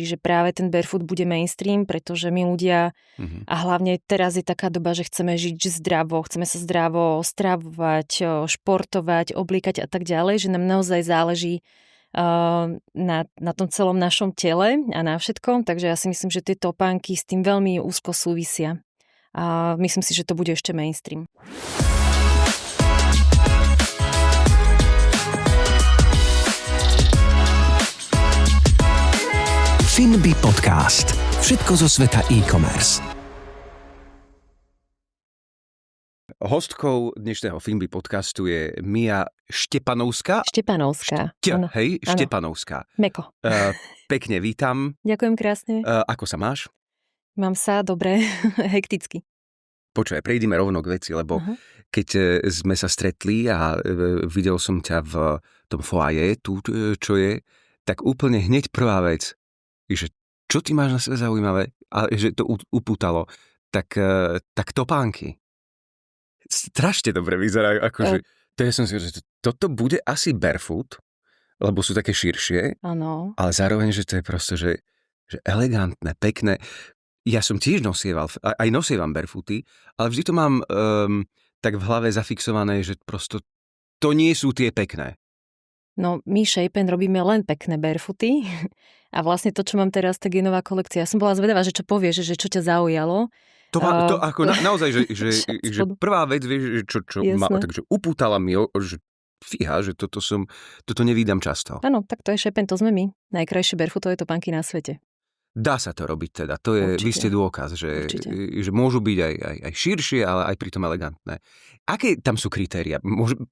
že práve ten barefoot bude mainstream, pretože my ľudia, a hlavne teraz je taká doba, že chceme žiť zdravo, chceme sa zdravo stravovať, športovať, obliekať a tak ďalej, že nám naozaj záleží na tom celom našom tele a na všetkom, takže ja si myslím, že tie topánky s tým veľmi úzko súvisia. A myslím si, že to bude ešte mainstream. Finby podcast. Všetko zo sveta e-commerce. Hostkou dnešného Finby podcastu je Mia Štepanovská. Štepanovská. Hej, Štepanovská. Meko. Pekne vítam. Ďakujem krásne. Ako sa máš? Mám sa dobre, hekticky. Počkaj, prejdime rovno k veci, lebo keď sme sa stretli a videl som ťa v tom foaje, tu čo je, tak úplne hneď prvá vec, že čo ty máš na sebe zaujímavé, a že to upútalo, tak topánky. Strašne dobre vyzerajú, akože, to ja som si že toto bude asi barefoot, lebo sú také širšie, áno. Ale zároveň, že to je proste, že elegantné, pekné. Ja som tiež aj nosievam barefooty, ale vždy to mám tak v hlave zafixované, že prosto to nie sú tie pekné. No, my Shapen robíme len pekné barefooty a vlastne to, čo mám teraz, tak je nová kolekcia. Ja som bola zvedavá, že čo povieš, že čo ťa zaujalo. To ako naozaj, že prvá vec, vieš, čo ma takže upútala mi, že fíha, že toto nevídam často. Áno, tak to je Shapen, to sme my. Najkrajšie barefootové topánky na svete. Dá sa to robiť teda. To je, vy ste dôkaz, že môžu byť aj širšie, ale aj pritom elegantné. Aké tam sú kritéria?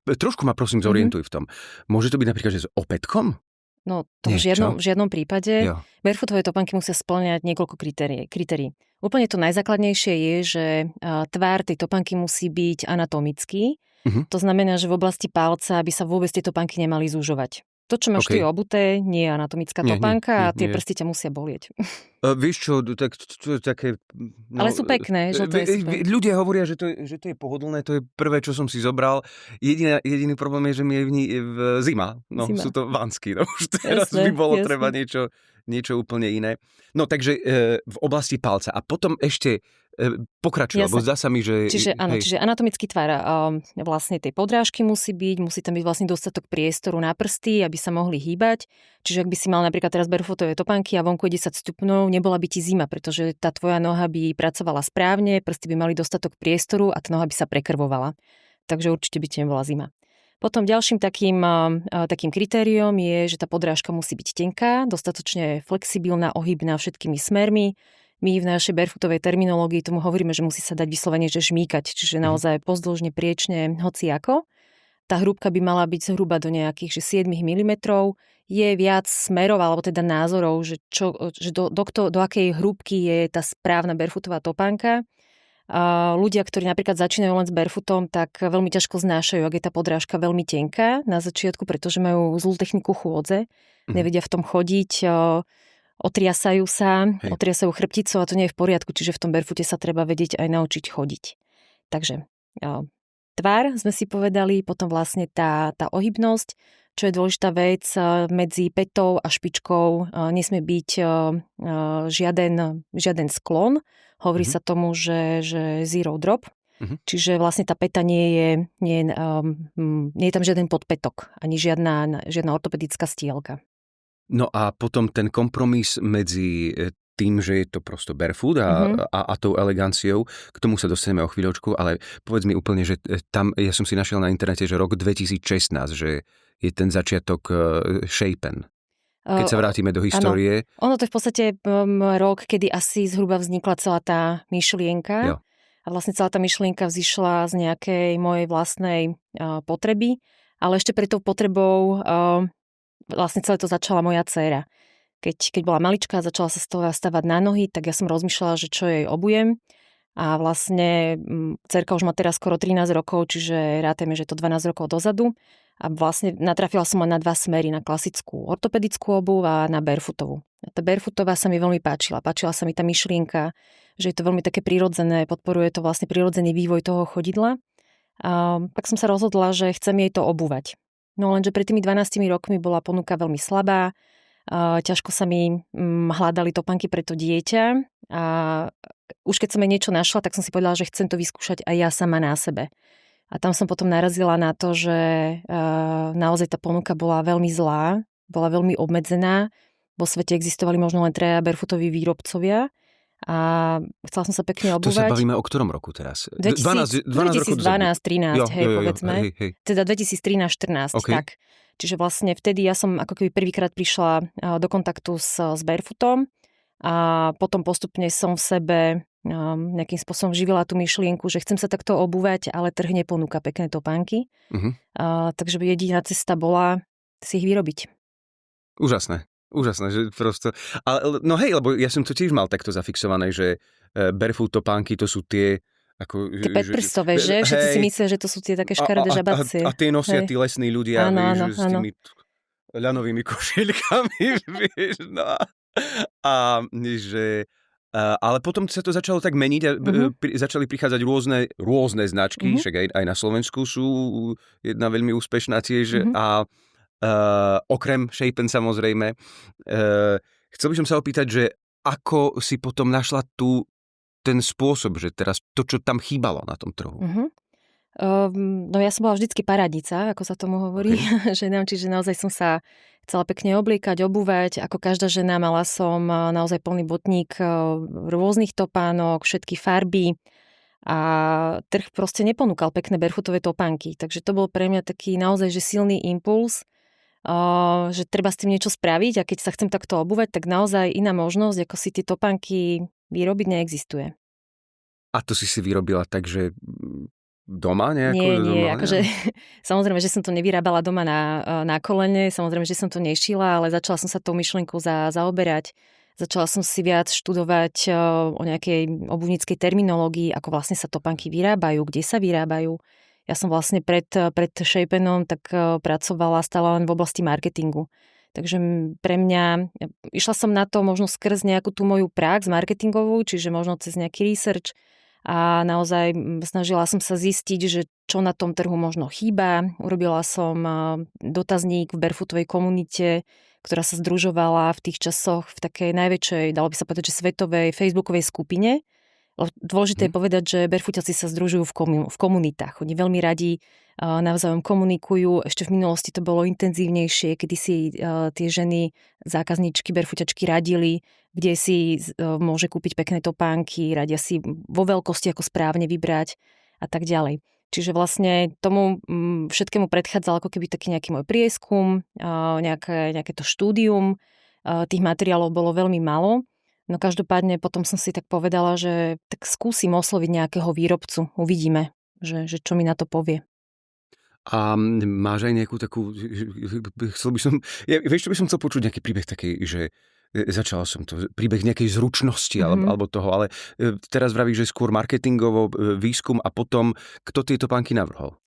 Trošku ma prosím zorientuj v tom. Môže to byť napríklad, že s opätkom? No, to v žiadnom prípade. Barefootové topánky musia spĺňať niekoľko kritérií. Úplne to najzákladnejšie je, že tvár tej topánky musí byť anatomický. To znamená, že v oblasti palca by sa vôbec tie topánky nemali zúžovať. To, čo máš ty obuté, nie je anatomická topánka a tie prsty ťa musia bolieť. Vieš čo, tak to je také... No, ale sú pekné, že to je super. Ľudia hovoria, že to je pohodlné, to je prvé, čo som si zobral. Jediný problém je, že mi je v zima. No, zima. Sú to vansky. No, už teraz by bolo treba niečo úplne iné. No, takže v oblasti palca. A potom ešte pokračuj, lebo zdá sa mi, že... Čiže anatomický tvar vlastne tej podrážky musí tam byť vlastne dostatok priestoru na prsty, aby sa mohli hýbať. Čiže ak by si mal napríklad teraz barefootové topánky a vonku je 10 stupňov, nebola by ti zima, pretože tá tvoja noha by pracovala správne, prsty by mali dostatok priestoru a tá noha by sa prekrvovala. Takže určite by ti nebola zima. Potom ďalším takým kritériom je, že tá podrážka musí byť tenká, dostatočne flexibilná, ohybná všetkými smermi. My v našej barefootovej terminológii tomu hovoríme, že musí sa dať vyslovene, že žmýkať, čiže naozaj pozdĺžne, priečne, hociako. Tá hrúbka by mala byť zhruba do nejakých 7 mm. Je viac smerov, alebo teda názorov, že do akej hrúbky je tá správna barefootová topánka. Ľudia, ktorí napríklad začínajú len s barefootom, tak veľmi ťažko znášajú, ak je tá podrážka veľmi tenká na začiatku, pretože majú zlú techniku chôdze, nevedia v tom chodiť, otriasajú chrbticu a to nie je v poriadku, čiže v tom barefoote sa treba vedieť aj naučiť chodiť. Takže tvár sme si povedali, potom vlastne tá ohybnosť, čo je dôležitá vec, medzi pätou a špičkou nesmie byť žiaden sklon. Hovorí sa tomu, že zero drop. Čiže vlastne tá päta nie je tam žiaden podpätok, ani žiadna ortopedická stielka. No a potom ten kompromis medzi tým, že je to prosto barefoot a tou eleganciou, k tomu sa dostaneme o chvíľočku, ale povedz mi úplne, že tam, ja som si našiel na internete, že rok 2016, že je ten začiatok Shapen. Keď sa vrátime do histórie. Áno. Ono to je v podstate rok, kedy asi zhruba vznikla celá tá myšlienka. Jo. A vlastne celá tá myšlienka vzýšla z nejakej mojej vlastnej potreby, ale ešte pred tou potrebou vlastne celé to začala moja dcéra. Keď bola maličká a začala sa z toho stavať na nohy, tak ja som rozmýšľala, že čo jej obujem. A vlastne dcerka už má teraz skoro 13 rokov, čiže rátame, že je to 12 rokov dozadu. A vlastne natrafila som len na dva smery, na klasickú ortopedickú obuv a na barefootovú. A tá barefootová sa mi veľmi páčila. Páčila sa mi tá myšlienka, že je to veľmi také prirodzené, podporuje to vlastne prirodzený vývoj toho chodidla. A tak som sa rozhodla, že chcem jej to obúvať. No lenže pred tými 12 rokmi bola ponuka veľmi slabá. ťažko sa mi hľadali topánky pre to dieťa a už keď som jej niečo našla, tak som si povedala, že chcem to vyskúšať aj ja sama na sebe. A tam som potom narazila na to, že naozaj tá ponuka bola veľmi zlá, bola veľmi obmedzená. Vo svete existovali možno len 3 barefootoví výrobcovia a chcela som sa pekne obúvať. To sa bavíme o ktorom roku teraz? 2012, 13, povedzme. Hej. Teda 2013-14, okay. tak. Čiže vlastne vtedy ja som ako keby prvýkrát prišla do kontaktu s barefootom a potom postupne som v sebe nejakým spôsobom živila tú myšlienku, že chcem sa takto obúvať, ale trh neponúka pekné topánky. Takže jediná cesta bola si ich vyrobiť. Úžasné, že prosto... Ale, no hej, lebo ja som to tiež mal takto zafixované, že barefoot topánky to sú tie... Tie päťprstové, že? Všetci si myslia, že to sú tie také škaredé žabacie. A tie nosia tí lesní ľudia, áno, s tými ľanovými košieľkami, vieš, no. A že... ale potom sa to začalo tak meniť a začali prichádzať rôzne značky, však aj na Slovensku sú jedna veľmi úspešná tiež a okrem Shapen samozrejme. Chcel by som sa opýtať, že ako si potom našla ten spôsob, že teraz to, čo tam chýbalo na tom trhu? No ja som bola vždycky parádnica, ako sa tomu hovorí, ženám, čiže naozaj som sa chcela pekne obliekať, obúvať, ako každá žena mala som naozaj plný botník rôznych topánok, všetky farby a trh proste neponúkal pekné barefootové topánky, takže to bol pre mňa taký naozaj že silný impuls, že treba s tým niečo spraviť a keď sa chcem takto obúvať, tak naozaj iná možnosť, ako si tie topánky vyrobiť, neexistuje. A to si vyrobila tak, že doma nejako? Nie, akože samozrejme, že som to nevyrábala doma na kolene, samozrejme, že som to nešila, ale začala som sa tou myšlienkou zaoberať. Začala som si viac študovať o nejakej obuvníckej terminológii, ako vlastne sa topánky vyrábajú, kde sa vyrábajú. Ja som vlastne pred Shapenom tak pracovala stále len v oblasti marketingu. Takže pre mňa, išla som na to možno skrz nejakú tú moju prax marketingovú, čiže možno cez nejaký research, a naozaj snažila som sa zistiť, že čo na tom trhu možno chýba. Urobila som dotazník v barefootovej komunite, ktorá sa združovala v tých časoch v takej najväčšej, dalo by sa povedať, že svetovej facebookovej skupine. Dôležité je povedať, že barefootiaci sa združujú v komunitách. Oni veľmi radi navzájom komunikujú. Ešte v minulosti to bolo intenzívnejšie, kedy si tie ženy, zákazníčky, barefootiačky radili, kde si môže kúpiť pekné topánky, radia si vo veľkosti, ako správne vybrať a tak ďalej. Čiže vlastne tomu všetkému predchádzal ako keby taký nejaký môj prieskum, nejaké to štúdium. Tých materiálov bolo veľmi málo. No každopádne potom som si tak povedala, že tak skúsim osloviť nejakého výrobcu. Uvidíme, že čo mi na to povie. A máš aj nejakú takú... Vieš, čo by som chcel počuť nejaký príbeh taký, že začala som to, príbeh nejakej zručnosti alebo toho, ale teraz vravíš, že skôr marketingovo, výskum a potom, kto tieto topánky navrhol?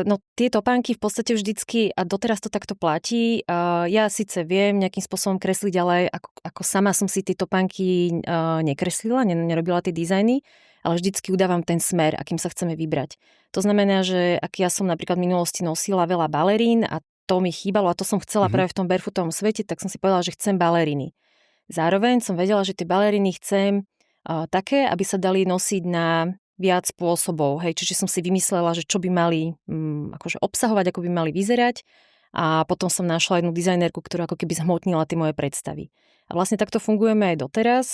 No tie topánky v podstate vždycky, a doteraz to takto platí, ja síce viem nejakým spôsobom kresliť, ale ako sama som si tie topánky nekreslila, nerobila tie dizajny, ale vždycky udávam ten smer, akým sa chceme vybrať. To znamená, že ak ja som napríklad v minulosti nosila veľa balerín a to mi chýbalo a to som chcela práve v tom barefootovom svete, tak som si povedala, že chcem baleriny. Zároveň som vedela, že tie baleriny chcem také, aby sa dali nosiť na viac spôsobov. Hej, čiže som si vymyslela, že čo by mali akože obsahovať, ako by mali vyzerať a potom som našla jednu dizajnerku, ktorá ako keby zhmotnila tie moje predstavy. A vlastne takto fungujeme aj doteraz,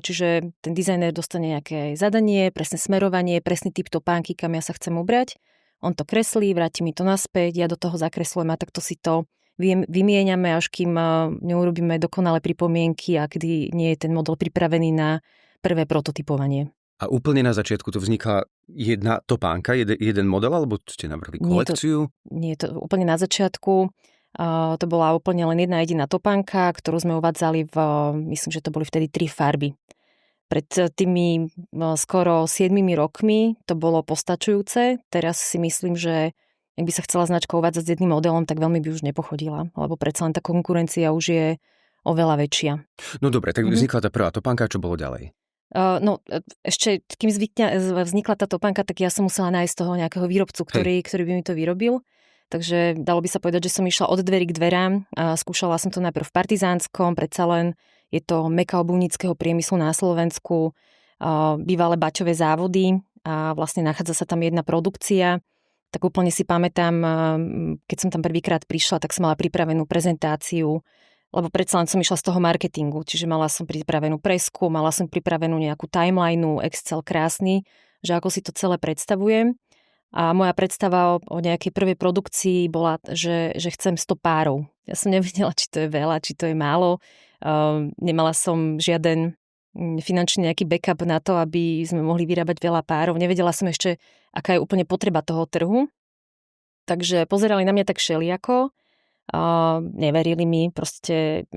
čiže ten dizajner dostane nejaké zadanie, presné smerovanie, presný typ topánky, kam ja sa chcem ubrať. On to kreslí, vráti mi to naspäť, ja do toho zakreslujem a takto si to vymieňame, až kým neurobíme dokonalé pripomienky a kedy nie je ten model pripravený na prvé prototypovanie. A úplne na začiatku to vznikla jedna topánka, jeden model, alebo ste navrhli kolekciu? Nie, to úplne na začiatku. To bola úplne len jedna jediná topánka, ktorú sme uvádzali myslím, že to boli vtedy 3 farby. Pred tými skoro 7 rokmi to bolo postačujúce. Teraz si myslím, že ak by sa chcela značka uvádzať s jedným modelom, tak veľmi by už nepochodila, lebo predsa len tá konkurencia už je oveľa väčšia. No dobre, tak vznikla tá prvá topánka, čo bolo ďalej? No, ešte kým vznikla tá topánka, tak ja som musela nájsť toho nejakého výrobcu, ktorý by mi to vyrobil. Takže dalo by sa povedať, že som išla od dverí k dverám. A skúšala som to najprv v Partizánskom, predsa len je to meka obuvníckeho priemyslu na Slovensku, bývalé baťové závody a vlastne nachádza sa tam jedna produkcia. Tak úplne si pamätám, keď som tam prvýkrát prišla, tak som mala pripravenú prezentáciu, lebo predsa len som išla z toho marketingu, čiže mala som pripravenú presku, mala som pripravenú nejakú timelineu, Excel krásny, že ako si to celé predstavujem. A moja predstava o nejakej prvej produkcii bola, že chcem 100 párov. Ja som nevedela, či to je veľa, či to je málo. Nemala som žiaden finančný nejaký backup na to, aby sme mohli vyrábať veľa párov. Nevedela som ešte, aká je úplne potreba toho trhu. Takže pozerali na mňa tak všelijako. Neverili mi, proste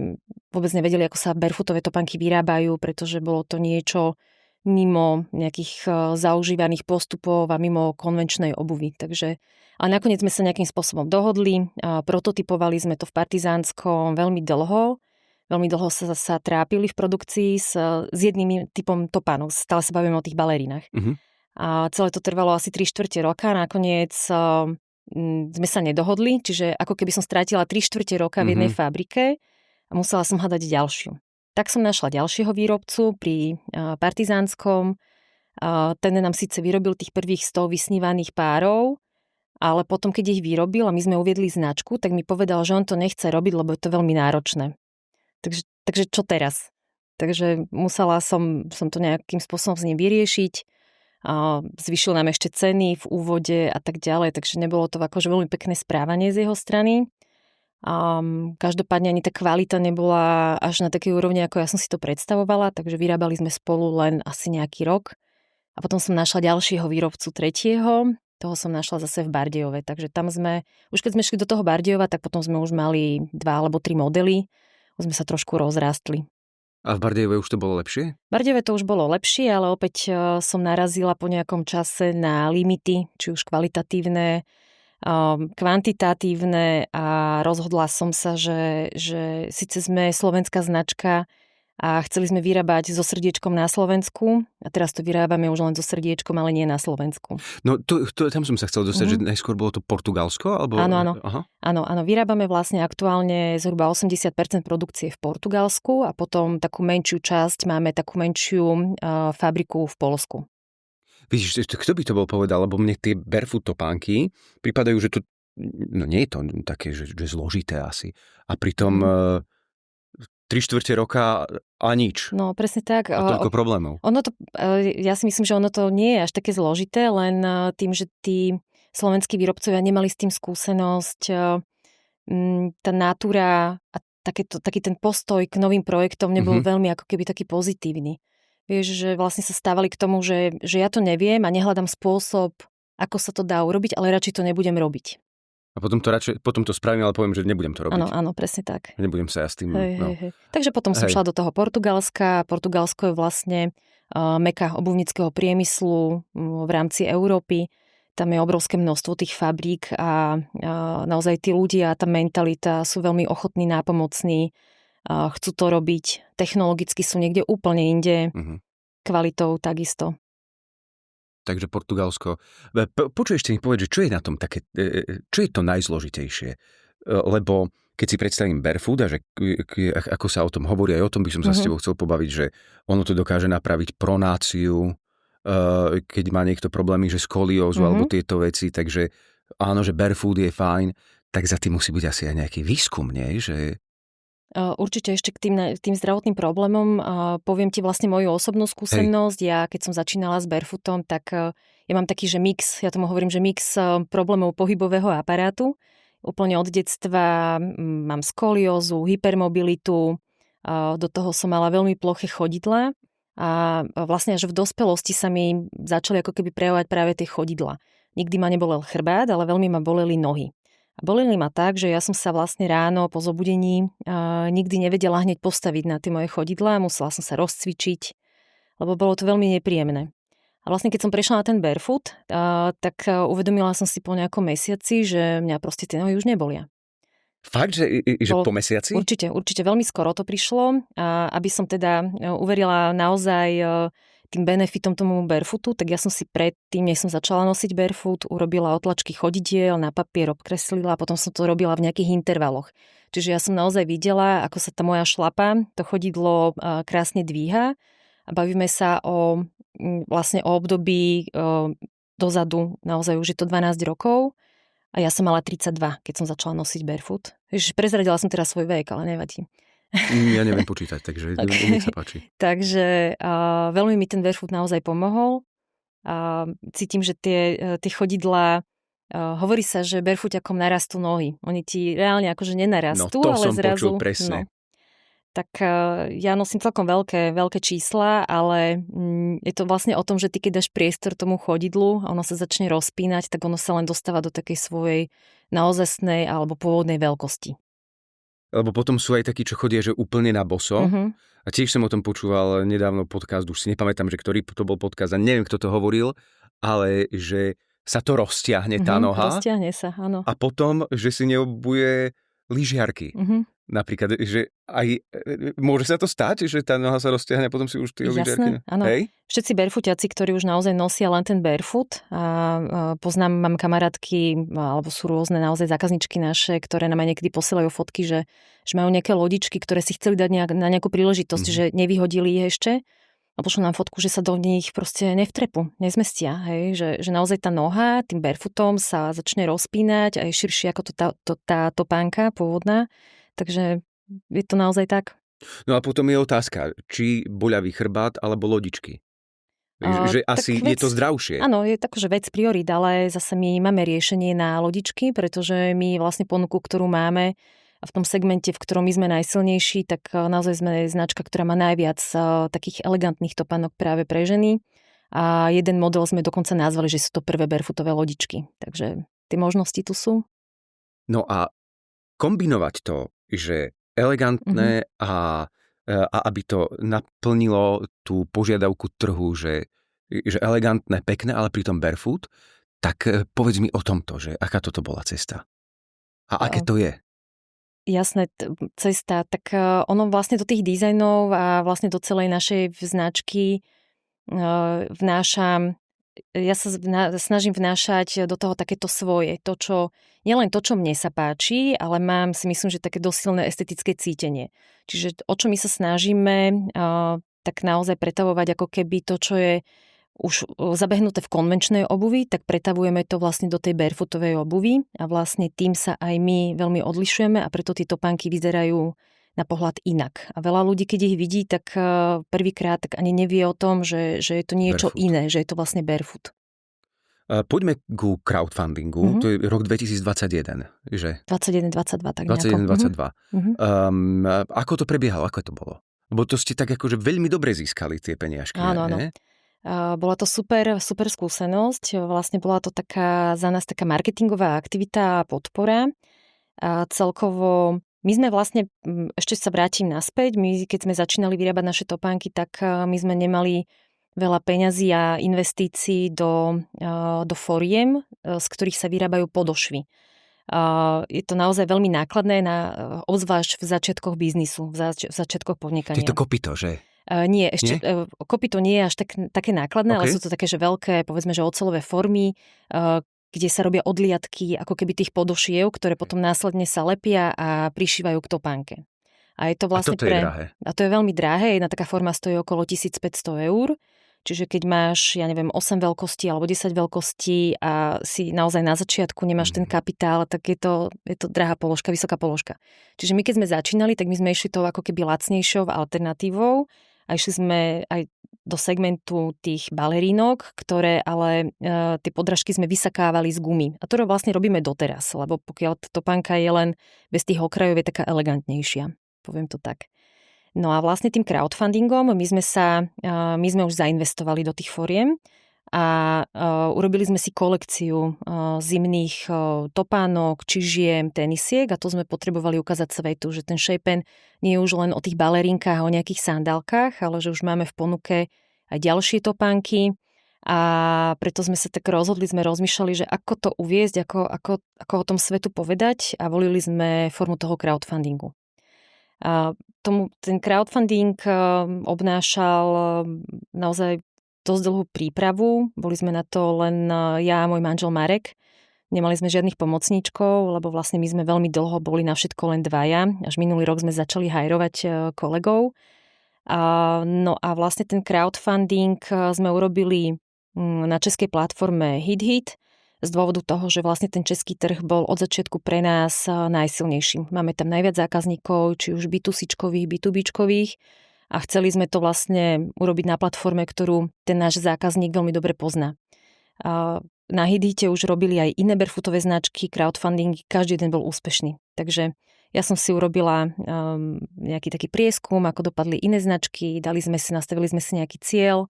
vôbec nevedeli, ako sa barefootové topánky vyrábajú, pretože bolo to niečo mimo nejakých zaužívaných postupov a mimo konvenčnej obuvy. Takže, ale nakoniec sme sa nejakým spôsobom dohodli, prototypovali sme to v Partizánskom veľmi dlho. Veľmi dlho sa trápili v produkcii s jedným typom topánok. Stále sa bavíme o tých balerinách. Uh-huh. A celé to trvalo asi 3/4 roka. Nakoniec sme sa nedohodli, čiže ako keby som strátila 3/4 roka v jednej fabrike a musela som hľadať ďalšiu. Tak som našla ďalšieho výrobcu pri Partizánskom. Ten nám síce vyrobil tých prvých 100 vysnívaných párov, ale potom, keď ich vyrobil a my sme uviedli značku, tak mi povedal, že on to nechce robiť, lebo je to veľmi náročné. Takže čo teraz? Takže musela som to nejakým spôsobom s ním vyriešiť. Zvyšil nám ešte ceny v úvode a tak ďalej, takže nebolo to akože veľmi pekné správanie z jeho strany. Každopádne ani tá kvalita nebola až na takej úrovni, ako ja som si to predstavovala, takže vyrábali sme spolu len asi nejaký rok. A potom som našla ďalšieho výrobcu, tretieho, toho som našla zase v Bardejove. Takže tam už keď sme šli do toho Bardejova, tak potom sme už mali 2 alebo 3 modely, už sme sa trošku rozrástli. A v Bardejove už to bolo lepšie? V Bardejove to už bolo lepšie, ale opäť som narazila po nejakom čase na limity, či už kvalitatívne, kvantitatívne a rozhodla som sa, že síce sme slovenská značka a chceli sme vyrábať so srdiečkom na Slovensku a teraz to vyrábame už len so srdiečkom, ale nie na Slovensku. No tam som sa chcel dostať, že najskôr bolo to Portugalsko? Alebo... Áno. Aha. Áno, vyrábame vlastne aktuálne zhruba 80% produkcie v Portugalsku a potom takú menšiu časť máme takú menšiu fabriku v Poľsku. Vidíš, kto by to bol povedal, lebo mne tie barefoot topánky pripadajú, že to nie je to také, že zložité asi. A pritom 3/4 roka a nič. No, presne tak. A toľko problémov. Ja si myslím, že ono to nie je až také zložité, len tým, že tí slovenskí výrobcovia nemali s tým skúsenosť, tá natúra a taký ten postoj k novým projektom nebol veľmi ako keby taký pozitívny. Vieš, že vlastne sa stávali k tomu, že ja to neviem a nehľadám spôsob, ako sa to dá urobiť, ale radšej to nebudem robiť. A potom to spravím, ale poviem, že nebudem to robiť. Áno, presne tak. Nebudem sa ja s tým... Hej. Takže potom som šla do toho Portugalska. Portugalsko je vlastne meka obuvníckeho priemyslu v rámci Európy. Tam je obrovské množstvo tých fabrík a naozaj tí ľudia, tá mentalita sú veľmi ochotní, nápomocní. Chcú to robiť, technologicky sú niekde úplne inde, kvalitou takisto. Takže Portugalsko. Počuj, ešte mi povedz, že čo je na tom také, čo je to najzložitejšie? Lebo keď si predstavím barefoot a že ako sa o tom hovorí, aj o tom by som sa s tebou chcel pobaviť, že ono to dokáže napraviť pronáciu, keď má niekto problémy, že skoliózu alebo tieto veci, takže áno, že barefoot je fajn, tak za tým musí byť asi aj nejaký výskum, nie? Že... Určite ešte k tým zdravotným problémom poviem ti vlastne moju osobnú skúsenosť. Hej. Ja keď som začínala s barefootom, tak ja mám taký, že mix, ja tomu hovorím, že mix problémov pohybového aparátu. Úplne od detstva mám skoliózu, hypermobilitu, do toho som mala veľmi ploché chodidlá a vlastne až v dospelosti sa mi začali ako keby prejavovať práve tie chodidlá. Nikdy ma nebolel chrbát, ale veľmi ma boleli nohy. A boleli ma tak, že ja som sa vlastne ráno po zobudení nikdy nevedela hneď postaviť na tie moje chodidlá, musela som sa rozcvičiť, lebo bolo to veľmi nepríjemné. A vlastne keď som prešla na ten barefoot, tak uvedomila som si po nejakom mesiaci, že mňa proste tie nohy už nebolia. Fakt, že po mesiaci? Určite veľmi skoro to prišlo. A aby som teda uverila naozaj tým benefitom tomu barefootu, tak ja som si predtým, než som začala nosiť barefoot, urobila otlačky chodidiel, na papier obkreslila a potom som to robila v nejakých intervaloch. Čiže ja som naozaj videla, ako sa tá moja šlapa, to chodidlo krásne dvíha a bavíme sa vlastne o období dozadu, naozaj už je to 12 rokov a ja som mala 32, keď som začala nosiť barefoot. Ježiš, prezradila som teraz svoj vek, ale nevadí. Ja neviem počítať, takže nech sa páči. Takže veľmi mi ten barefoot naozaj pomohol. Cítim, že tie chodidlá, hovorí sa, že barefooťakom narastú nohy. Oni ti reálne akože nenarastú, to ale som zrazu... počul presne. No, tak ja nosím celkom veľké čísla, ale je to vlastne o tom, že ty keď dáš priestor tomu chodidlu a ono sa začne rozpínať, tak ono sa len dostáva do takej svojej naozajstnej alebo pôvodnej veľkosti. Lebo potom sú aj takí, čo chodia, že úplne na boso. A tiež som o tom počúval nedávno podcast, už si nepamätám, že ktorý to bol podcast a neviem, kto to hovoril, ale že sa to roztiahne tá noha. Roztiahne sa, áno. A potom, že si neobuje lyžiarky. Napríklad, že aj môže sa to stať, že tá noha sa roztiahne a potom si už tie lyžiarky... Áno. Hej? Všetci barefootiaci, ktorí už naozaj nosia len ten barefoot a mám kamarátky, alebo sú rôzne naozaj zákazničky naše, ktoré nám aj niekedy posielajú fotky, že majú nejaké lodičky, ktoré si chceli dať na nejakú príležitosť, že nevyhodili ich ešte a pošlú nám fotku, že sa do nich proste nevtrepu, nezmestia. Hej? Že naozaj tá noha tým barefootom sa začne rozpínať a je širšie ako tá topánka pôvodná. Takže je to naozaj tak. No a potom je otázka, či boľavý chrbát alebo lodičky. Že asi je to zdravšie. Áno, je taká, že vec priorít, ale zase my máme riešenie na lodičky, pretože my vlastne ponuku, ktorú máme v tom segmente, v ktorom my sme najsilnejší, tak naozaj sme značka, ktorá má najviac takých elegantných topánok práve pre ženy. A jeden model sme dokonca nazvali, že sú to prvé barefootové lodičky. Takže tie možnosti tu sú. No a kombinovať to, že elegantné a aby to naplnilo tú požiadavku trhu, že elegantné, pekné, ale pritom barefoot, tak povedz mi o tomto, že aká toto bola cesta. A aké to je? Jasné, cesta. Tak ono vlastne do tých dizajnov a vlastne do celej našej značky vnášam. Ja sa snažím vnášať do toho takéto svoje. Nielen to, čo mne sa páči, ale mám si myslím, že také dosilné estetické cítenie. Čiže o čo my sa snažíme, tak naozaj pretavovať ako keby to, čo je už zabehnuté v konvenčnej obuvi, tak pretavujeme to vlastne do tej barefootovej obuvy a vlastne tým sa aj my veľmi odlišujeme a preto tie topánky vyzerajú na pohľad inak. A veľa ľudí, keď ich vidí, tak prvýkrát tak ani nevie o tom, že je to niečo iné, že je to vlastne barefoot. Poďme ku crowdfundingu. To je rok 2021, že? 21-22, tak nejako. 21-22. Ako to prebiehalo? Ako to bolo? Lebo to ste tak akože veľmi dobre získali tie peniažky. Áno. Bola to super skúsenosť. Vlastne bola to za nás taká marketingová aktivita a podpora. A celkovo my sme vlastne, ešte sa vrátim naspäť, my keď sme začínali vyrábať naše topánky, tak my sme nemali veľa peňazí a investícií do foriem, z ktorých sa vyrábajú podošvy. Je to naozaj veľmi nákladné, obzvlášť v začiatkoch biznisu, v začiatkoch podnikania. Je to kopyto, že? Nie, ešte kopyto nie je až také nákladné, ale sú to také, že veľké, povedzme, že oceľové formy, kde sa robia odliadky ako keby tých podošiev, ktoré potom následne sa lepia a prišívajú k topánke. A je to vlastne je drahé. A to je veľmi drahé, jedna taká forma stojí okolo 1500 eur. Čiže keď máš, 8 veľkostí alebo 10 veľkostí a si naozaj na začiatku nemáš ten kapitál, tak je to drahá položka, vysoká položka. Čiže my keď sme začínali, tak my sme išli to ako keby lacnejšou alternatívou a išli sme aj do segmentu tých balerínok, ktoré ale tie podrážky sme vysakávali z gumy. A to vlastne robíme doteraz, lebo pokiaľ topánka je len bez tých okrajov, je taká elegantnejšia. Poviem to tak. No a vlastne tým crowdfundingom my sme už zainvestovali do tých foriem a urobili sme si kolekciu zimných topánok, čižiem, tenisiek a to sme potrebovali ukázať svetu, že ten Shapen nie je už len o tých balerinkách a o nejakých sandálkach, ale že už máme v ponuke aj ďalšie topánky a preto sme sa tak rozhodli, sme rozmýšľali, že ako to uviesť, ako o tom svetu povedať a volili sme formu toho crowdfundingu. Ten crowdfunding obnášal naozaj dosť dlhú prípravu. Boli sme na to len ja a môj manžel Marek. Nemali sme žiadnych pomocníčkov, lebo vlastne my sme veľmi dlho boli na všetko len dvaja. Až minulý rok sme začali hajrovať kolegov. No a vlastne ten crowdfunding sme urobili na českej platforme HitHit z dôvodu toho, že vlastne ten český trh bol od začiatku pre nás najsilnejší. Máme tam najviac zákazníkov, či už B2C-čkových, B2B-čkových, a chceli sme to vlastne urobiť na platforme, ktorú ten náš zákazník veľmi dobre pozná. Na HitHite už robili aj iné barefootové značky, crowdfunding, každý jeden bol úspešný. Takže ja som si urobila nejaký taký prieskum, ako dopadli iné značky, nastavili sme si nejaký cieľ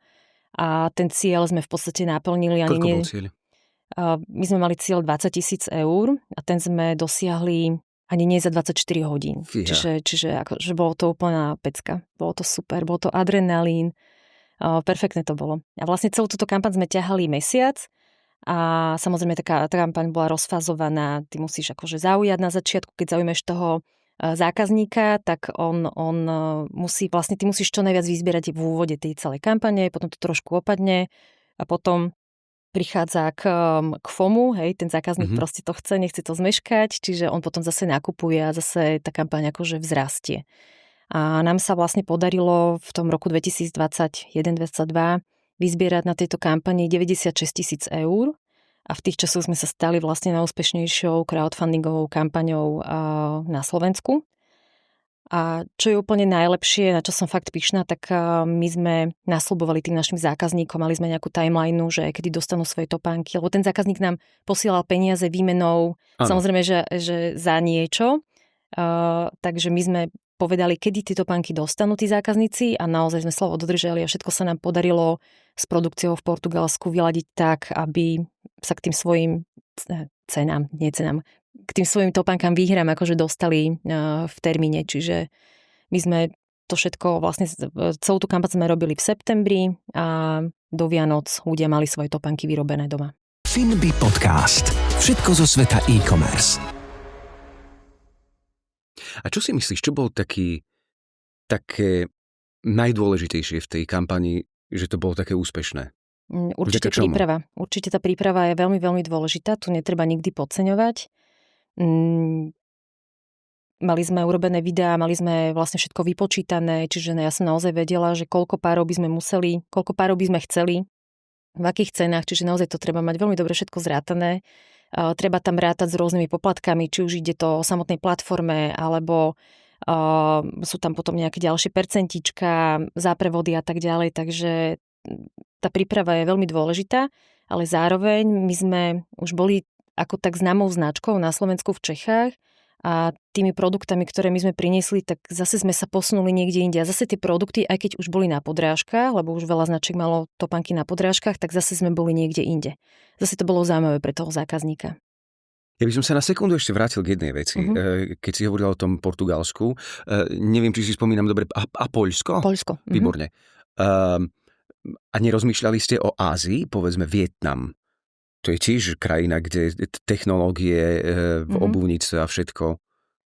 a ten cieľ sme v podstate naplnili. Koľko bol cieľ? My sme mali cieľ 20 000 eur a ten sme dosiahli ani nie za 24 hodín. Čiže akože bolo to úplná pecka. Bolo to super, bolo to adrenalín. Perfektné to bolo. A vlastne celú túto kampaň sme ťahali mesiac a samozrejme tá kampaň bola rozfázovaná. Ty musíš akože zaujať na začiatku, keď zaujmeš toho zákazníka, tak on musí, vlastne ty musíš čo najviac vyzbierať v úvode tej celej kampane, potom to trošku opadne a potom prichádza k FOMu, hej, ten zákazník proste to chce, nechce to zmeškať, čiže on potom zase nakupuje a zase tá kampaň akože vzrastie. A nám sa vlastne podarilo v tom roku 2021-2022 vyzbierať na tejto kampani 96 000 eur a v tých časoch sme sa stali vlastne najúspešnejšou crowdfundingovou kampaňou na Slovensku. A čo je úplne najlepšie, na čo som fakt pyšná, tak my sme nasľubovali tým našim zákazníkom, mali sme nejakú timelineu, že kedy dostanú svoje topánky, lebo ten zákazník nám posielal peniaze výmenou, samozrejme, že za niečo. Takže my sme povedali, kedy tie topánky dostanú tí zákazníci a naozaj sme slovo dodržali a všetko sa nám podarilo s produkciou v Portugalsku vyladiť tak, aby sa k tým svojim k tým svojim topánkam výhrám akože dostali v termíne. Čiže my sme to všetko, vlastne celú tú kampaň sme robili v septembri a do Vianoc ľudia mali svoje topánky vyrobené doma. Finby Podcast. Všetko zo sveta e-commerce. A čo si myslíš, čo bol také najdôležitejšie v tej kampani, že to bolo také úspešné? Určite príprava. Určite tá príprava je veľmi, veľmi dôležitá. Tu netreba nikdy podceňovať. Mali sme urobené videá, mali sme vlastne všetko vypočítané, čiže ja som naozaj vedela, že koľko párov by sme chceli, v akých cenách, čiže naozaj to treba mať veľmi dobre všetko zrátané. Treba tam rátať s rôznymi poplatkami, či už ide to o samotnej platforme, alebo sú tam potom nejaké ďalšie percentička, záprevody a tak ďalej, takže tá príprava je veľmi dôležitá, ale zároveň my sme už boli ako tak známou značkou na Slovensku, v Čechách a tými produktami, ktoré my sme priniesli, tak zase sme sa posunuli niekde inde. A zase tie produkty, aj keď už boli na podrážkach, lebo už veľa značiek malo topánky na podrážkach, tak zase sme boli niekde inde. Zase to bolo zaujímavé pre toho zákazníka. Ja by som sa na sekundu ešte vrátil k jednej veci. Keď si hovorila o tom Portugalsku, neviem, či si spomínam dobre, a Poľsko? Poľsko. Výborne. A nerozmýšľali ste o Ázii, povedzme Vietnam? To je tiež krajina, kde technológie v obuvníctve a všetko.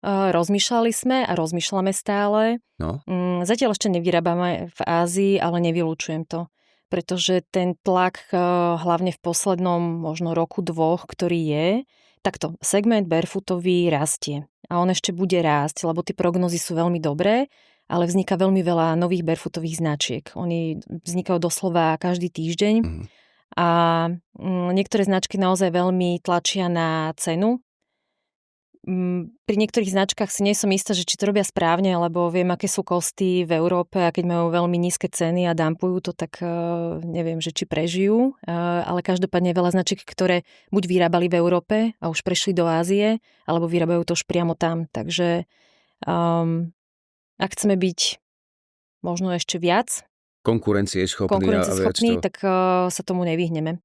Rozmýšľali sme a rozmýšľame stále. No. Zatiaľ ešte nevyrábame v Ázii, ale nevylučujem to. Pretože ten tlak, hlavne v poslednom možno roku, dvoch, ktorý je, takto, segment barefootový rastie. A on ešte bude rásť, lebo tie prognozy sú veľmi dobré, ale vzniká veľmi veľa nových barefootových značiek. Oni vznikajú doslova každý týždeň. A niektoré značky naozaj veľmi tlačia na cenu. Pri niektorých značkách si nie som istá, že či to robia správne, lebo viem, aké sú kosty v Európe a keď majú veľmi nízke ceny a dumpujú to, tak neviem, že či prežijú. Ale každopádne je veľa značiek, ktoré buď vyrábali v Európe a už prešli do Ázie, alebo vyrábajú to už priamo tam. Takže ak chceme byť možno ešte viac konkurencieschopný, tak sa tomu nevyhneme.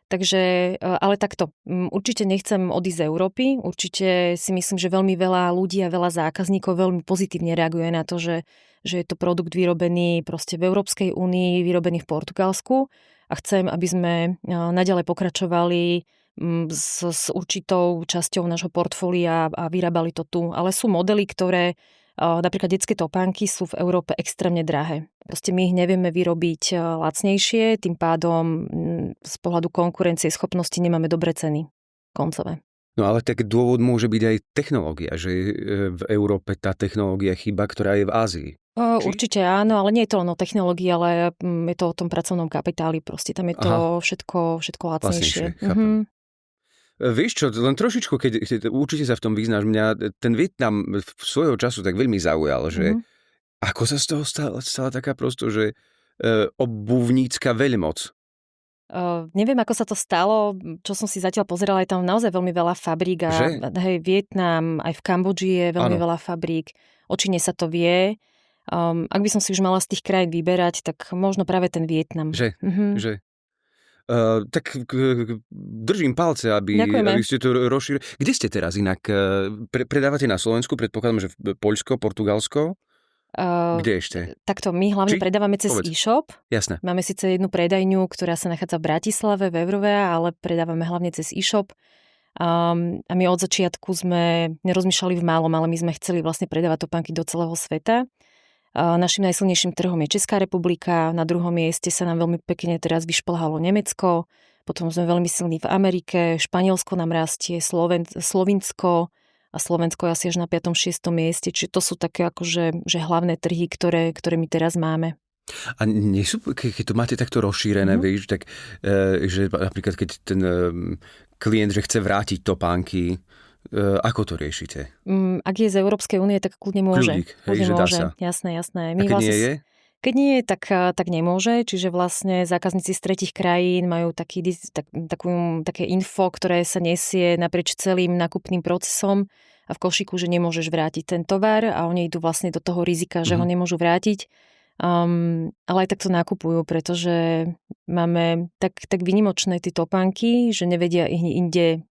Takže, ale takto, určite nechcem odísť z Európy, určite si myslím, že veľmi veľa ľudí a veľa zákazníkov veľmi pozitívne reaguje na to, že je to produkt vyrobený proste v Európskej únii, vyrobený v Portugalsku a chcem, aby sme naďalej pokračovali s určitou časťou nášho portfólia a vyrábali to tu. Ale sú modely, ktoré Napríklad detské topánky sú v Európe extrémne drahé. Proste my ich nevieme vyrobiť lacnejšie, tým pádom z pohľadu konkurencie schopnosti nemáme dobré ceny koncové. No ale tak dôvod môže byť aj technológia, že v Európe tá technológia chyba, ktorá je v Ázii. Určite áno, ale nie je to len o technológii, ale je to o tom pracovnom kapitáli. Proste tam je to všetko lacnejšie. Vieš čo, len trošičku, keď určite sa v tom vyznáš, mňa ten Vietnam svojho času tak veľmi zaujal, že ako sa z toho stala taká prosto, že obuvnícka veľmoc. Neviem, ako sa to stalo, čo som si zatiaľ pozerala, je tam naozaj veľmi veľa fabrík a hej, Vietnam, aj v Kambodži je veľmi veľa fabrík, o Číne sa to vie. Ak by som si už mala z tých krajín vyberať, tak možno práve ten Vietnam. Že? Tak držím palce, aby ste to rozšírili. Kde ste teraz inak? Predávate na Slovensku, predpokladám, že Poľsko, Portugalsko? Kde ešte? Takto, my hlavne predávame cez e-shop. Jasné. Máme síce jednu predajňu, ktorá sa nachádza v Bratislave, v Evrovea, ale predávame hlavne cez e-shop. A my od začiatku sme nerozmýšľali v málom, ale my sme chceli vlastne predávať topánky do celého sveta. Naším najsilnejším trhom je Česká republika, na druhom mieste sa nám veľmi pekne teraz vyšplhalo Nemecko, potom sme veľmi silní v Amerike, Španielsko nám rastie, Slovinsko a Slovensko je asi až na 5. 6. mieste, čiže to sú také akože že hlavné trhy, ktoré my teraz máme. A nie sú, keď to máte takto rozšírené, vieš, tak že napríklad keď ten klient, že chce vrátiť topánky, ako to riešite? Ak je z Európskej únie, tak kľudne môže. Kľudne môže. Jasné. A keď nie je? Keď nie je, tak nemôže. Čiže vlastne zákazníci z tretích krajín majú také info, ktoré sa nesie naprieč celým nákupným procesom a v košíku, že nemôžeš vrátiť ten tovar a oni idú vlastne do toho rizika, že ho nemôžu vrátiť. Ale aj takto nakupujú, pretože máme tak výnimočné tie topánky, že nevedia ich inde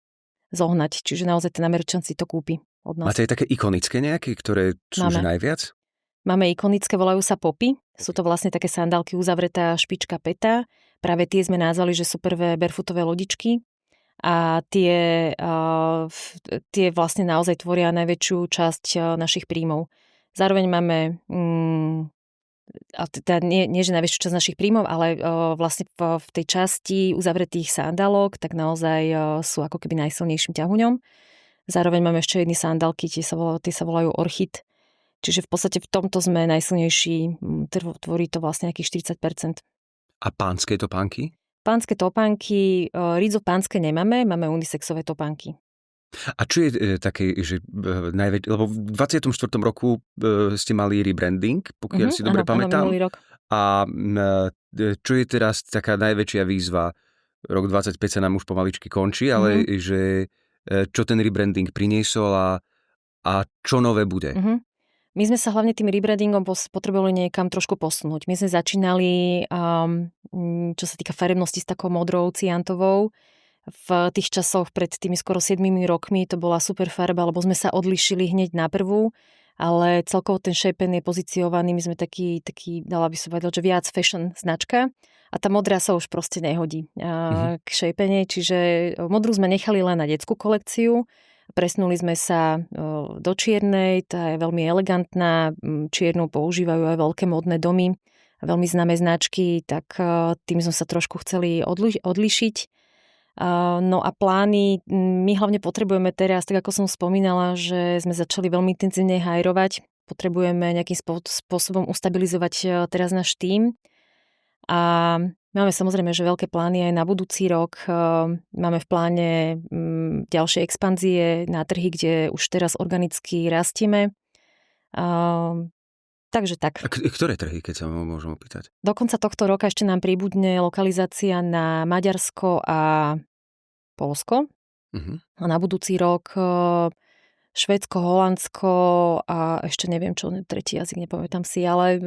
zohnať. Čiže naozaj ten Američan si to kúpi od nás. Máte aj také ikonické nejaké, ktoré sú že najviac? Máme ikonické, volajú sa popy. Sú to vlastne také sandálky uzavretá špička päta. Práve tie sme nazvali, že sú prvé barefootové lodičky. A tie vlastne naozaj tvoria najväčšiu časť našich príjmov. Zároveň máme nie že najväčšiu časť našich príjmov, ale vlastne v tej časti uzavretých sandálok, tak naozaj sú ako keby najsilnejším ťahuňom. Zároveň máme ešte jedny sandálky, tie sa volajú Orchid. Čiže v podstate v tomto sme najsilnejší, tvorí to vlastne nejakých 40%. A pánske topánky? Pánske topánky, rizo pánske nemáme, máme unisexové topánky. A čo je také, že najväčšie, lebo v 24. roku ste mali rebranding, pokiaľ si dobre pamätám. Minulý rok. A čo je teraz taká najväčšia výzva? Rok 25 sa nám už pomaličky končí, ale že čo ten rebranding priniesol a čo nové bude? My sme sa hlavne tým rebrandingom potrebovali niekam trošku posunúť. My sme začínali, čo sa týka farebnosti, s takou modrou ciantovou. V tých časoch pred tými skoro 7 rokmi to bola super farba, lebo sme sa odlišili hneď na prvú, ale celkovo ten Shapen je pozíciovaný, my sme taký dala by som povedať, že viac fashion značka a tá modrá sa už proste nehodí k Shapene, čiže modrú sme nechali len na detskú kolekciu, presnuli sme sa do čiernej, tá je veľmi elegantná, čiernu používajú aj veľké modné domy, veľmi známe značky, tak tým sme sa trošku chceli odlišiť. No a plány, my hlavne potrebujeme teraz, tak ako som spomínala, že sme začali veľmi intenzívne hajrovať, potrebujeme nejakým spôsobom ustabilizovať teraz náš tím a máme samozrejme, že veľké plány aj na budúci rok, máme v pláne ďalšie expanzie na trhy, kde už teraz organicky rastieme. Takže tak. A ktoré trhy, keď sa môžem opýtať? Do konca tohto roka ešte nám pribudne lokalizácia na Maďarsko a Poľsko. A na budúci rok Švédsko, Holandsko a ešte neviem čo, tretí jazyk, nepamätám si, ale...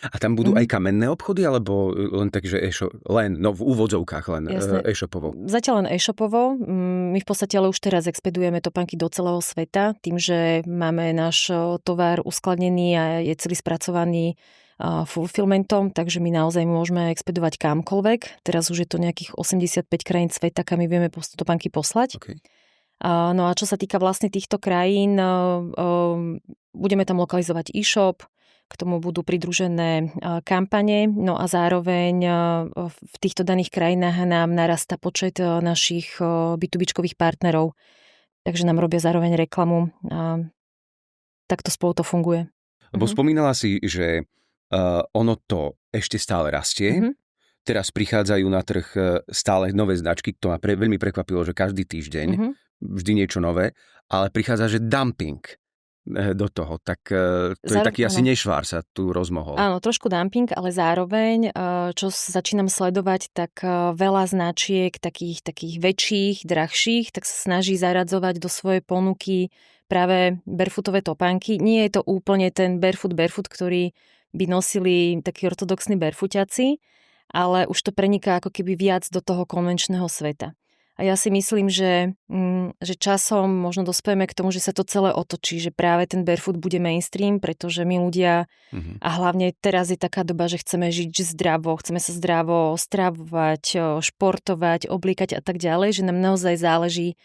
A tam budú aj kamenné obchody, alebo len tak, že v úvodzovkách len e-shopovo? Zatiaľ len e-shopovo. My v podstate ale už teraz expedujeme topánky do celého sveta, tým, že máme náš tovar uskladnený a je celý spracovaný fulfillmentom, takže my naozaj môžeme expedovať kamkoľvek. Teraz už je to nejakých 85 krajín sveta, kam my vieme topánky poslať. Okay. No a čo sa týka vlastne týchto krajín, budeme tam lokalizovať e-shop, k tomu budú pridružené kampane, no a zároveň v týchto daných krajinách nám narastá počet našich B2Bčkových partnerov, takže nám robia zároveň reklamu a takto spolu to funguje. Lebo spomínala si, že ono to ešte stále rastie. Teraz prichádzajú na trh stále nové značky, to ma veľmi prekvapilo, že každý týždeň vždy niečo nové, ale prichádza, že dumping do toho, tak to je taký asi nešvár sa tu rozmohol. Áno, trošku dumping, ale zároveň, čo začínam sledovať, tak veľa značiek, takých väčších, drahších, tak sa snaží zaradzovať do svojej ponuky práve barefootové topánky. Nie je to úplne ten barefoot, ktorý by nosili takí ortodoxní barefootiaci, ale už to preniká ako keby viac do toho konvenčného sveta. A ja si myslím, že časom možno dospejeme k tomu, že sa to celé otočí, že práve ten barefoot bude mainstream, pretože my ľudia, a hlavne teraz je taká doba, že chceme žiť zdravo, chceme sa zdravo stravovať, športovať, oblíkať a tak ďalej, že nám naozaj záleží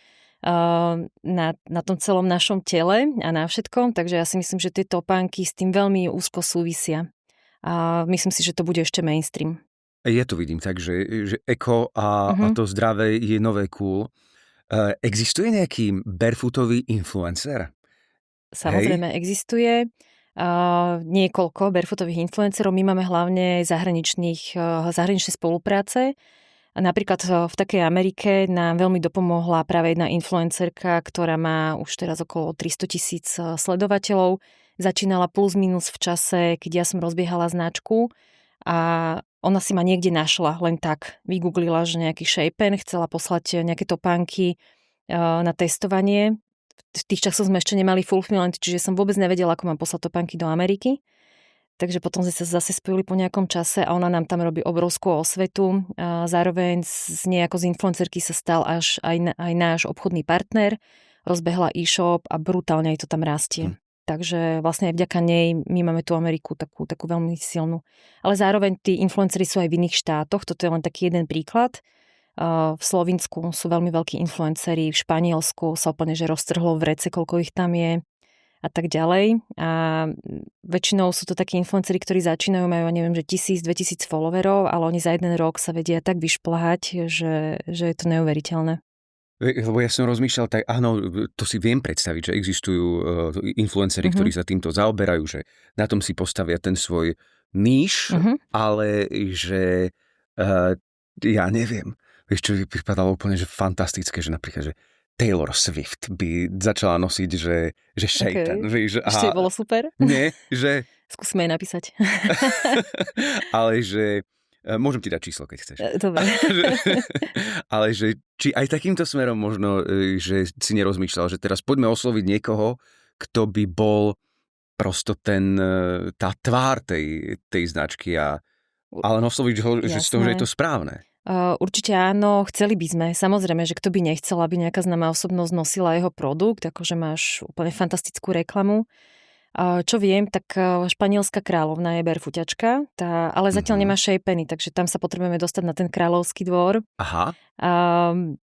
na tom celom našom tele a na všetkom, takže ja si myslím, že tie topánky s tým veľmi úzko súvisia. A myslím si, že to bude ešte mainstream. Ja to vidím tak, že eko a to zdravé je nové cool. Existuje nejaký barefootový influencer? Samozrejme, existuje niekoľko barefootových influencerov. My máme hlavne zahraničné spolupráce. A napríklad v takej Amerike nám veľmi dopomohla práve jedna influencerka, ktorá má už teraz okolo 300,000 sledovateľov. Začínala plus minus v čase, keď ja som rozbiehala značku a ona si ma niekde našla, len tak vygooglila, že nejaký shapen, chcela poslať nejaké topánky na testovanie. V tých časoch sme ešte nemali fulfillment, čiže som vôbec nevedela, ako mám poslať topánky do Ameriky. Takže potom sme sa zase spojili po nejakom čase a ona nám tam robí obrovskú osvetu. Zároveň z influencerky sa stal až aj náš obchodný partner, rozbehla e-shop a brutálne jej to tam rastie. Takže vlastne aj vďaka nej my máme tú Ameriku takú veľmi silnú. Ale zároveň tí influenceri sú aj v iných štátoch, toto je len taký jeden príklad. V Slovinsku sú veľmi veľkí influenceri, v Španielsku sa úplne že roztrhlo v rece, koľko ich tam je a tak ďalej. A väčšinou sú to takí influenceri, ktorí začínajú, majú, neviem, že 1000-2000 followerov, ale oni za jeden rok sa vedia tak vyšplhať, že je to neuveriteľné. Lebo ja som rozmýšľal, tak áno, to si viem predstaviť, že existujú influenceri, ktorí sa týmto zaoberajú, že na tom si postavia ten svoj níž, ale že ja neviem, vieš, čo by pripadalo úplne že fantastické, že napríklad, že Taylor Swift by začala nosiť, že shapen. Okay. Ešte bolo super? Nie, že... Skúsme jej napísať. Ale že... Môžem ti dať číslo, keď chceš. Dobre. Ale že či aj takýmto smerom možno, že si nerozmýšľal, že teraz poďme osloviť niekoho, kto by bol prosto tá tvár tej značky ale osloviť ho, že z toho, že je to správne. Určite áno, chceli by sme. Samozrejme, že kto by nechcel, aby nejaká známa osobnosť nosila jeho produkt, akože máš úplne fantastickú reklamu. Čo viem, tak španielská kráľovna je barefootiačka, ale zatiaľ nemá shapeny, takže tam sa potrebujeme dostať na ten kráľovský dvor. Aha.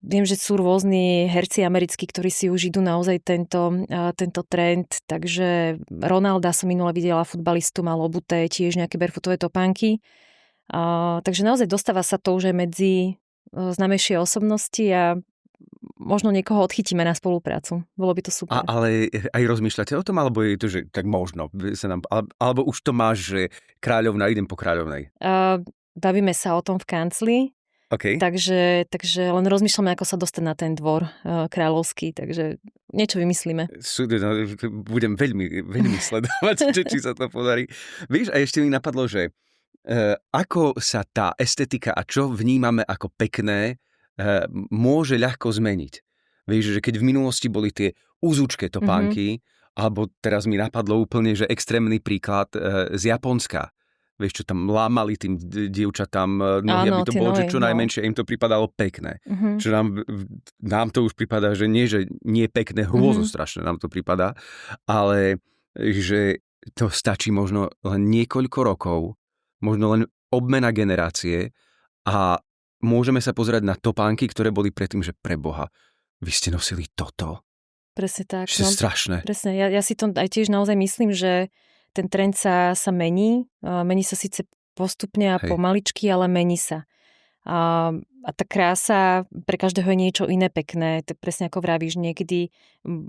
Viem, že sú rôzni herci americkí, ktorí si už idú naozaj tento trend, takže Ronalda som minule videla, futbalistu, mal obuté tiež nejaké barefootové topánky. Takže naozaj dostáva sa to už aj medzi známejšie osobnosti a možno niekoho odchytíme na spoluprácu. Bolo by to super. Ale aj rozmýšľate o tom, alebo je to, že tak možno sa nám, alebo už to máš, že kráľovna, idem po kráľovnej? Bavíme sa o tom v kancli. Okay. Takže len rozmýšľame, ako sa dostať na ten dvor kráľovský, takže niečo vymyslíme. Budem veľmi sledovať, či sa to podarí. Vieš, a ešte mi napadlo, že ako sa tá estetika a čo vnímame ako pekné, môže ľahko zmeniť. Vieš, že keď v minulosti boli tie úzučké topánky, alebo teraz mi napadlo úplne, že extrémny príklad z Japonska. Vieš, čo tam lámali tým dievčatám nohy, aby to bolo, že čo najmenšie im to pripadalo pekné. Čo nám to už pripadá, že nie pekné, hrôzostrašné nám to pripadá, ale že to stačí možno len niekoľko rokov, možno len obmena generácie a môžeme sa pozerať na topánky, ktoré boli predtým, že pre Boha. Vy ste nosili toto? Presne tak. Čo je strašné. Presne, ja si to aj tiež naozaj myslím, že ten trend sa mení. Mení sa síce postupne a pomaličky, ale mení sa. A tá krása pre každého je niečo iné pekné. To presne ako vravíš, niekedy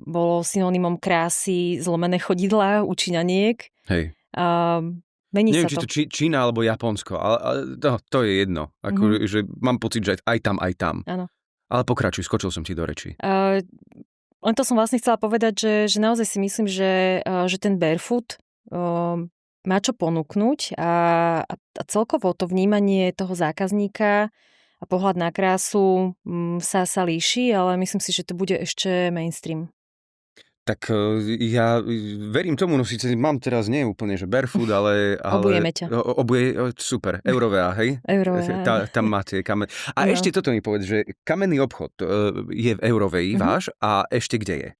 bolo synonymom krásy zlomené chodidlá u Číňaniek. Hej. Mení Neviem, sa či to. to Čína alebo Japonsko, ale to je jedno. Ako, že mám pocit, že aj tam. Áno. Ale pokračuj, skočil som ti do reči. Len to som vlastne chcela povedať, že naozaj si myslím, že ten barefoot má čo ponúknuť a celkovo to vnímanie toho zákazníka a pohľad na krásu sa líši, ale myslím si, že to bude ešte mainstream. Tak ja verím tomu, no síce mám teraz nie úplne, že barefoot, ale Obujeme ťa. Super, Eurovea, hej? Eurovea. Tam máte kamen. A ešte toto mi povedz, že kamenný obchod je v Eurovei váš a ešte kde je?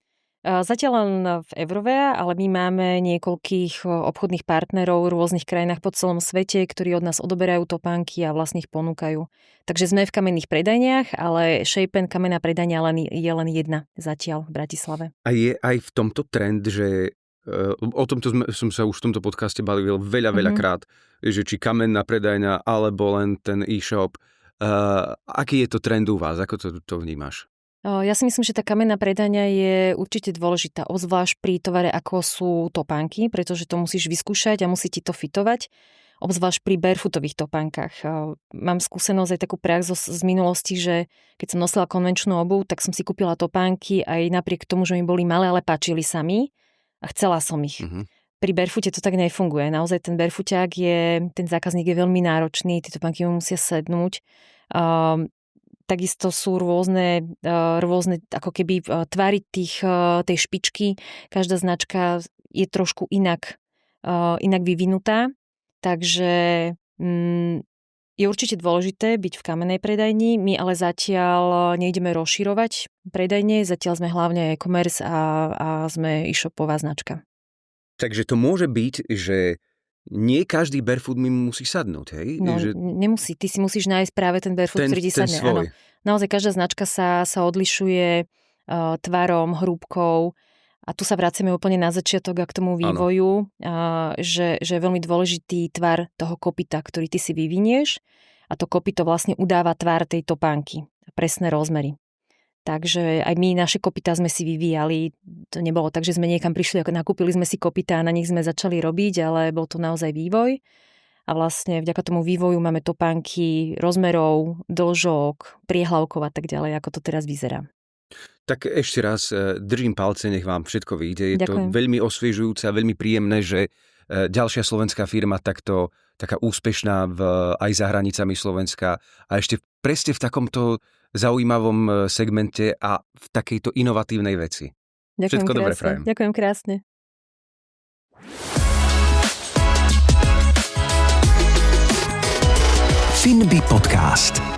Zatiaľ len v Eurovea, ale my máme niekoľkých obchodných partnerov v rôznych krajinách po celom svete, ktorí od nás odoberajú topánky a vlastne ich ponúkajú. Takže sme v kamenných predajniach, ale Shapen kamenná predajňa je len jedna zatiaľ v Bratislave. A je aj v tomto trend, že o tomto som sa už v tomto podcaste bavil veľakrát, že či kamenná predajňa alebo len ten e-shop. Aký je to trend u vás? Ako to vnímaš? Ja si myslím, že tá kamenná predajňa je určite dôležitá, obzvlášť pri tovare, ako sú topánky, pretože to musíš vyskúšať a musí ti to fitovať, obzvlášť pri barefootových topánkach. Mám skúsenosť aj takú prax z minulosti, že keď som nosila konvenčnú obuv, tak som si kúpila topánky aj napriek tomu, že mi boli malé, ale páčili sa mi a chcela som ich. Pri barefoote to tak nefunguje. Naozaj ten barefooťák ten zákazník je veľmi náročný, tie topánky mu musia sednúť. Takisto sú rôzne ako keby tvary tej špičky. Každá značka je trošku inak vyvinutá. Takže je určite dôležité byť v kamennej predajni. My ale zatiaľ nejdeme rozširovať predajne. Zatiaľ sme hlavne e-commerce a sme e-shopová značka. Takže to môže byť, že nie každý barefoot mi musí sadnúť, hej? No, nemusí. Ty si musíš nájsť práve ten barefoot, ktorý ti sadne. Svoj. Áno. Naozaj každá značka sa odlišuje tvarom, hrúbkou a tu sa vraciame úplne na začiatok a k tomu vývoju, že je veľmi dôležitý tvar toho kopyta, ktorý ty si vyvinieš a to kopyto vlastne udáva tvar tej topánky, presné rozmery. Takže aj my naše kopytá sme si vyvíjali. To nebolo tak, že sme niekam prišli, nakúpili sme si kopytá a na nich sme začali robiť, ale bol to naozaj vývoj. A vlastne vďaka tomu vývoju máme topánky rozmerov, dĺžok, priehlavkov a tak ďalej, ako to teraz vyzerá. Tak ešte raz držím palce, nech vám všetko vyjde. Je Ďakujem. To veľmi osviežujúce a veľmi príjemné, že ďalšia slovenská firma taká úspešná aj za hranicami Slovenska a ešte presne v takomto zaujímavom segmente a v takejto inovatívnej veci. Ďakujem všetko krásne. dobre prajem. Ďakujem krásne. Finby podcast.